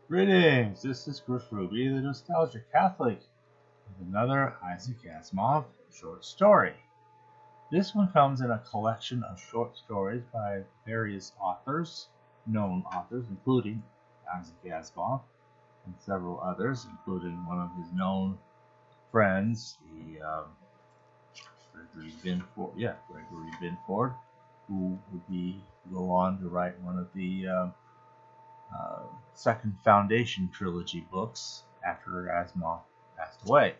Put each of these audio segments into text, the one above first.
Greetings, this is Chris Ruby, the Nostalgia Catholic, with another Isaac Asimov short story. This one comes in a collection of short stories by various authors, known authors, including Isaac Asimov and several others, including one of his known friends, the Gregory Binford, who would go on to write one of the second Foundation trilogy books after Asimov passed away.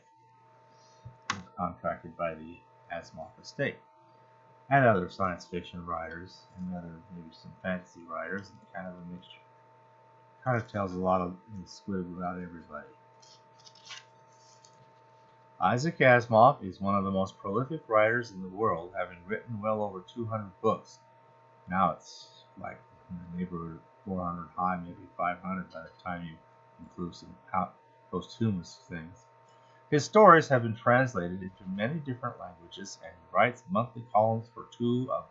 He was contracted by the Asimov estate, and other science fiction writers, and maybe some fantasy writers, and kind of a mixture. Kind of tells a lot of the squib about everybody. Isaac Asimov is one of the most prolific writers in the world, having written well over 200 books. Now it's like in the neighborhood of 400 high, maybe 500 by the time you include some posthumous things. His stories have been translated into many different languages, and he writes monthly columns for two of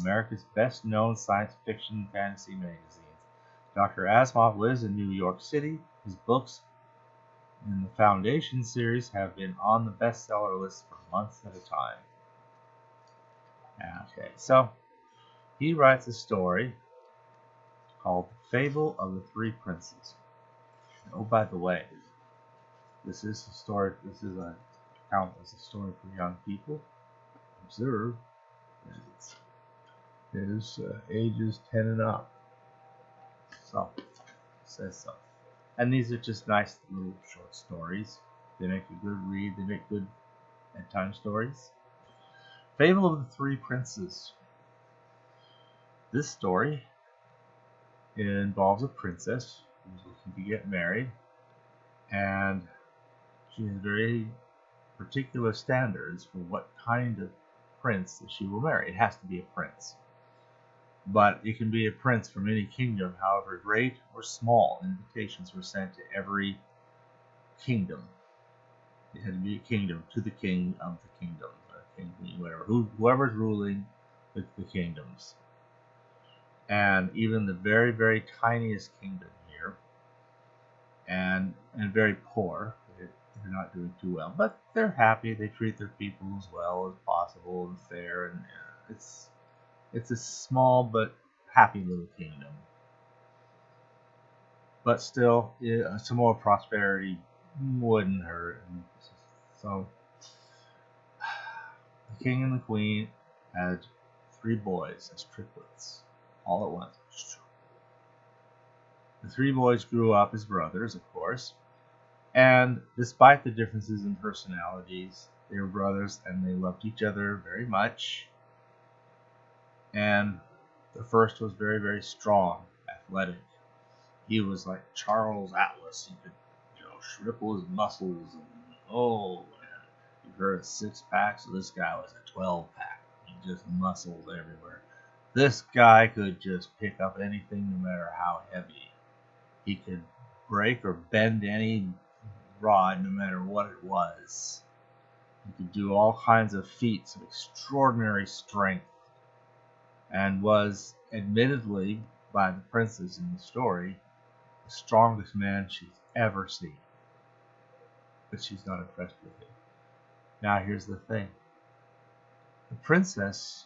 America's best-known science fiction and fantasy magazines. Dr. Asimov lives in New York City. His books in the Foundation series have been on the bestseller list for months at a time. Okay, so he writes a story called Fable of the Three Princes. Oh, by the way, this is a story. This is a count as a story for young people. Observe that it is ages 10 and up. So it says so. And these are just nice little short stories. They make a good read. They make good bedtime stories. Fable of the Three Princes. This story involves a princess who's looking to get married, and she has very particular standards for what kind of prince that she will marry. It has to be a prince. But it can be a prince from any kingdom, however great or small. Invitations were sent to every kingdom. It had to be a kingdom to the king of the kingdom, whoever's ruling the kingdoms. And even the very, very tiniest kingdom here, and very poor, they're not doing too well, but they're happy. They treat their people as well as possible and fair, and it's a small but happy little kingdom. But still, some more prosperity wouldn't hurt. So, the king and the queen had 3 boys as triplets, all at once. The 3 boys grew up as brothers, of course, and despite the differences in personalities, they were brothers and they loved each other very much. And the first was very, very strong, athletic. He was like Charles Atlas. He could, ripple his muscles. And, you heard a 6-pack, so this guy was a 12-pack. He just muscles everywhere. This guy could just pick up anything, no matter how heavy. He could break or bend any rod, no matter what it was. He could do all kinds of feats of extraordinary strength, and was, admittedly, by the princess in the story, the strongest man she's ever seen. But she's not impressed with him. Now here's the thing. The princess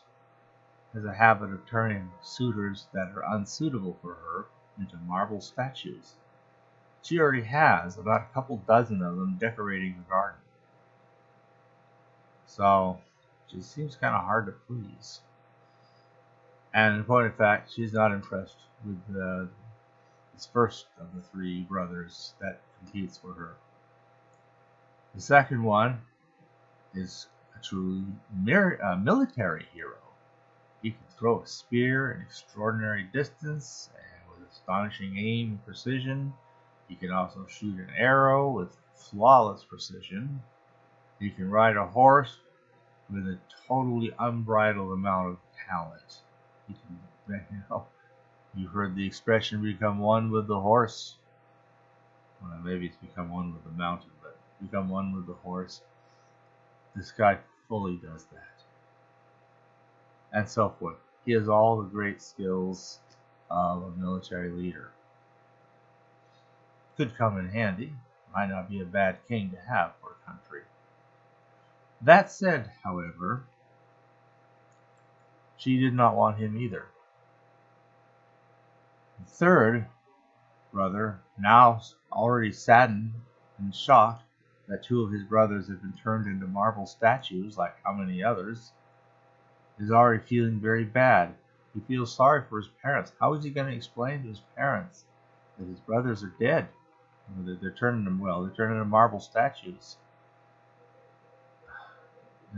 has a habit of turning suitors that are unsuitable for her into marble statues. She already has about a couple dozen of them decorating her garden. So she seems kind of hard to please. And in point of fact, she's not impressed with this first of the 3 brothers that competes for her. The second one is a truly military hero. He can throw a spear an extraordinary distance and with astonishing aim and precision. He can also shoot an arrow with flawless precision. He can ride a horse with a totally unbridled amount of talent. He can, you've heard the expression become one with the horse. Well, maybe it's become one with the mountain, but become one with the horse. This guy fully does that. And so forth. He has all the great skills of a military leader. could come in handy. Might not be a bad king to have for a country. That said, however, she did not want him either. The third brother, now already saddened and shocked that two of his brothers had been turned into marble statues like how many others, is already feeling very bad. He feels sorry for his parents. How is he going to explain to his parents that his brothers are dead? They're turning them they're turning into marble statues.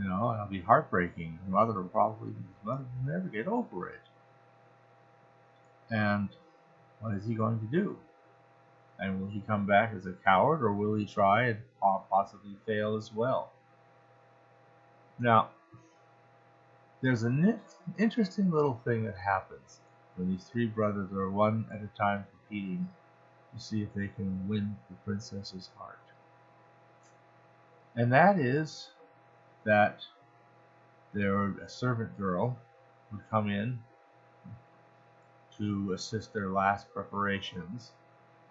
It'll be heartbreaking. His mother will never get over it. And what is he going to do? And will he come back as a coward, or will he try and possibly fail as well? Now, there's an interesting little thing that happens when these three brothers are one at a time competing to see if they can win the princess's heart. And that is that a servant girl would come in to assist their last preparations,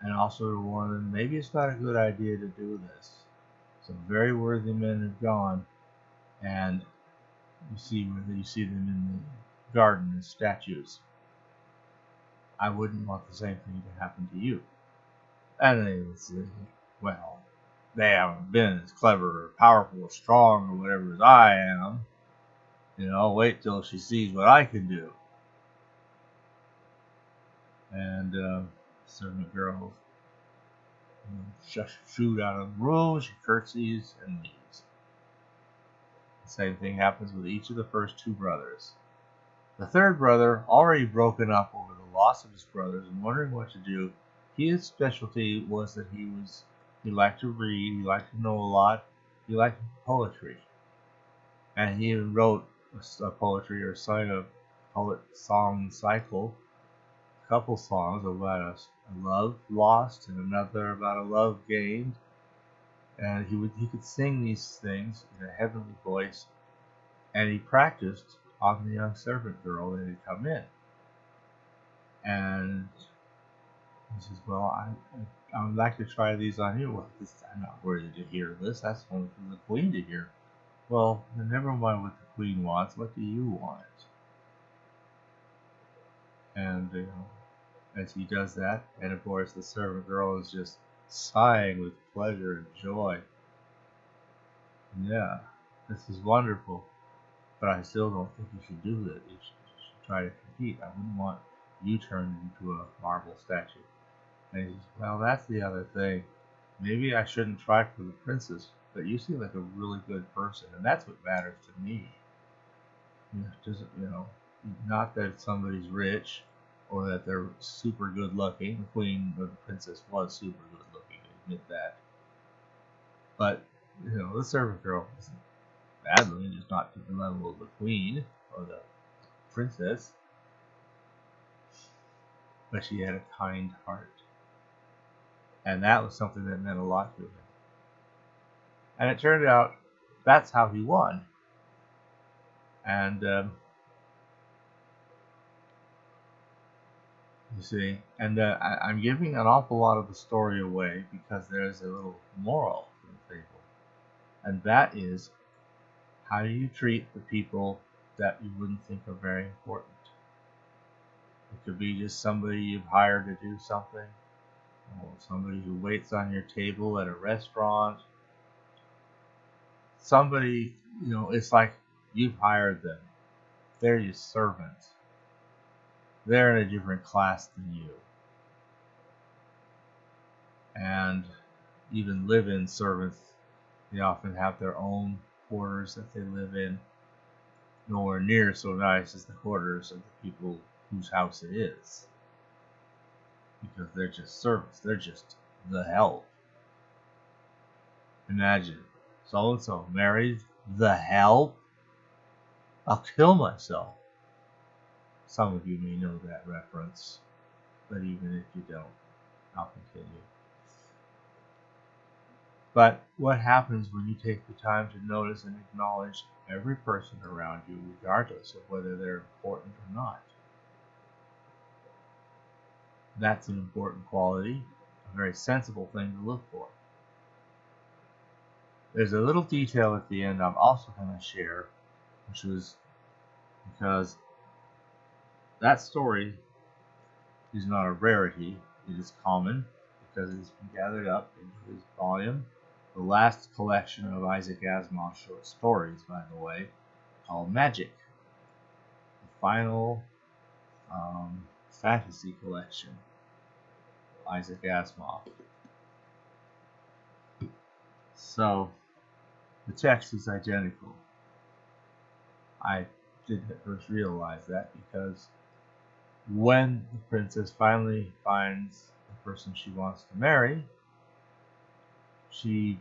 and also to warn them maybe it's not a good idea to do this. Some very worthy men have gone, and you see them in the garden as statues. I wouldn't want the same thing to happen to you. And they would say, well, they haven't been as clever or powerful or strong or whatever as I am. Wait till she sees what I can do. And servant girl shoot out of the room, she curtsies and leaves. The same thing happens with each of the first two brothers. The third brother, already broken up over the loss of his brothers and wondering what to do, his specialty was that he liked to read, he liked to know a lot, he liked poetry. And he even wrote a poetry or sang a poet song cycle, a couple songs about a love lost and another about a love gained. And he could sing these things in a heavenly voice, and he practiced on the young servant girl that had come in. And he says, well, I would like to try these on you. Well, I'm not worthy to hear this. That's only for the queen to hear. Well, then never mind what the queen wants. What do you want? And as he does that, and of course the servant girl is just sighing with pleasure and joy. Yeah, this is wonderful, but I still don't think you should do that. You should try to compete. I wouldn't want you turned into a marble statue. And he says, well, that's the other thing. Maybe I shouldn't try for the princess, but you seem like a really good person, and that's what matters to me. Not that somebody's rich or that they're super good looking. The queen or the princess was super good looking, I admit that. But the servant girl isn't bad looking, just not to the level of the queen or the princess. But she had a kind heart. And that was something that meant a lot to him. And it turned out that's how he won. And you see, and I'm giving an awful lot of the story away because there's a little moral to the fable. And that is, how do you treat the people that you wouldn't think are very important? It could be just somebody you've hired to do something, or somebody who waits on your table at a restaurant. Somebody, it's like you've hired them. They're your servants. They're in a different class than you. And even live-in servants, they often have their own quarters that they live in, nowhere near so nice as the quarters of the people whose house it is. Because they're just servants. They're just the help. Imagine, so-and-so married the help? I'll kill myself. Some of you may know that reference, but even if you don't, I'll continue. But what happens when you take the time to notice and acknowledge every person around you, regardless of whether they're important or not? That's an important quality a very sensible thing to look for. There's a little detail at the end I'm also going to share, which was because that story is not a rarity. It is common because it's been gathered up into his volume, the last collection of Isaac Asimov's short stories, by the way, called Magic, the final fantasy collection of Isaac Asimov. So, the text is identical. I didn't at first realize that because when the princess finally finds the person she wants to marry, she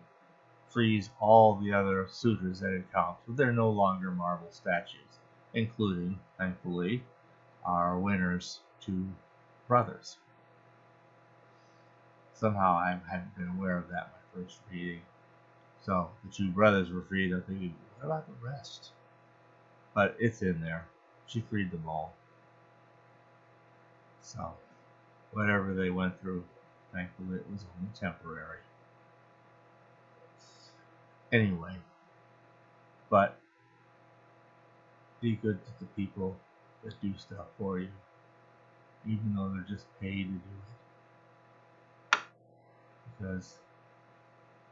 frees all the other suitors that it counts, but they're no longer marble statues, including, thankfully, our winner's two brothers. Somehow I hadn't been aware of that my first reading. So the two brothers were freed. I'm thinking, what about the rest? But it's in there. She freed them all. So whatever they went through, thankfully it was only temporary. Anyway, but be good to the people that do stuff for you, even though they're just paid to do it. Because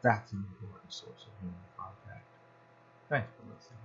that's an important source of human contact. Thanks for listening.